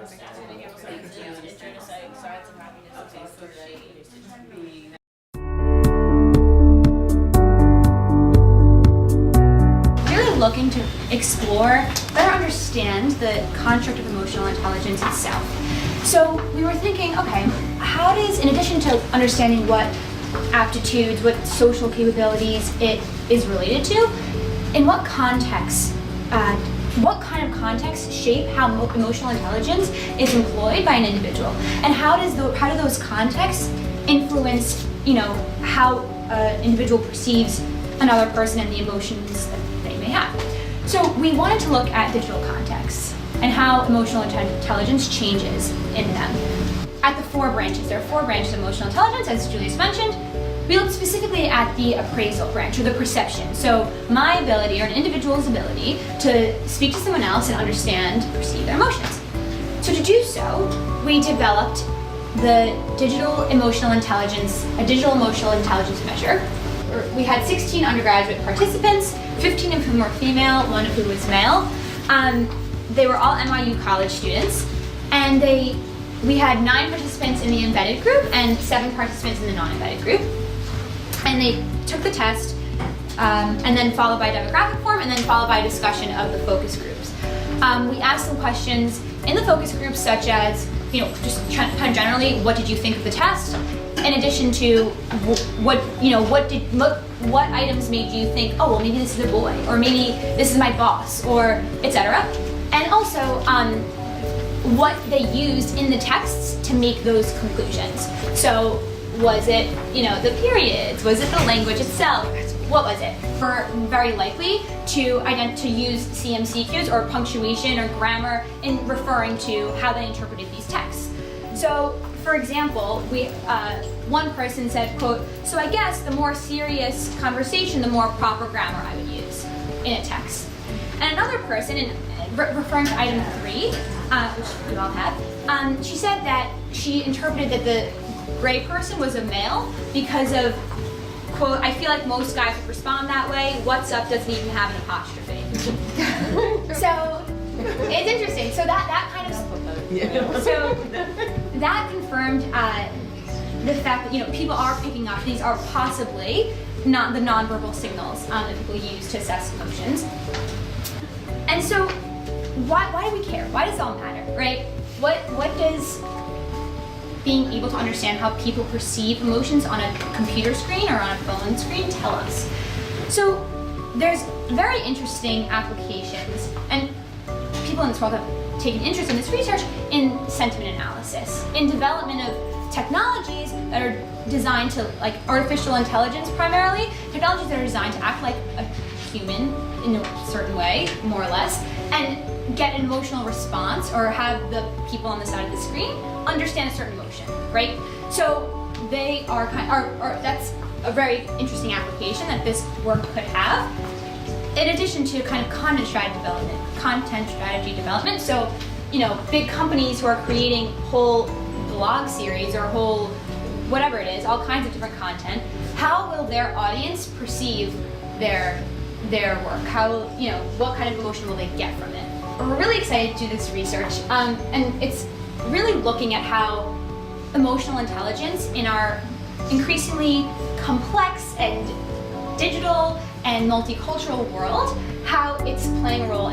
Really looking to explore, better understand the construct of emotional intelligence itself. So we were thinking, okay, how does, in addition to understanding what aptitudes, what social capabilities it is related to, in what context, what kind of contexts shape how emotional intelligence is employed by an individual, and how do those contexts influence, how an individual perceives another person and the emotions that they may have. So we wanted to look at digital contexts and how emotional intelligence changes in them. At the 4 branches, there are 4 branches of emotional intelligence, as Julius mentioned. We looked specifically at the appraisal branch, or the perception. So my ability, or an individual's ability, to speak to someone else and understand, perceive their emotions. So to do so, we developed the digital emotional intelligence measure. We had 16 undergraduate participants, 15 of whom were female, 1 of whom was male. They were all NYU college students, and we had 9 participants in the embedded group and 7 participants in the non-embedded group. And they took the test, and then followed by demographic form, and then followed by a discussion of the focus groups. We asked them questions in the focus groups, such as, just kind of generally, what did you think of the test? In addition to what items made you think, oh, well, maybe this is a boy, or maybe this is my boss, or etc. And also what they used in the texts to make those conclusions. So was it, the periods? Was it the language itself? What was it? We're very likely to use CMC cues or punctuation or grammar in referring to how they interpreted these texts. So, for example, one person said, quote, "So I guess the more serious conversation, the more proper grammar I would use in a text." And another person, referring to item 3, which you all have, she said that she interpreted that the gray person was a male because of, quote, "I feel like most guys would respond that way. What's up doesn't even have an apostrophe." So it's interesting. So that kind of, so that confirmed the fact that people are picking up. These are possibly not the nonverbal signals that people use to assess emotions. And so, why do we care? Why does it all matter, right? What does being able to understand how people perceive emotions on a computer screen or on a phone screen tell us? So there's very interesting applications, and people in this world have taken interest in this research in sentiment analysis, in development of technologies that are designed to, like artificial intelligence primarily, technologies that are designed to act like a human in a certain way, more or less, and get an emotional response, or have the people on the side of the screen understand a certain emotion, right? So they are that's a very interesting application that this work could have, in addition to kind of content strategy development. So, big companies who are creating whole blog series or whole whatever it is, all kinds of different content, how will their audience perceive their work? How, what kind of emotion will they get from it? We're really excited to do this research, and it's really looking at how emotional intelligence in our increasingly complex and digital and multicultural world, how it's playing a role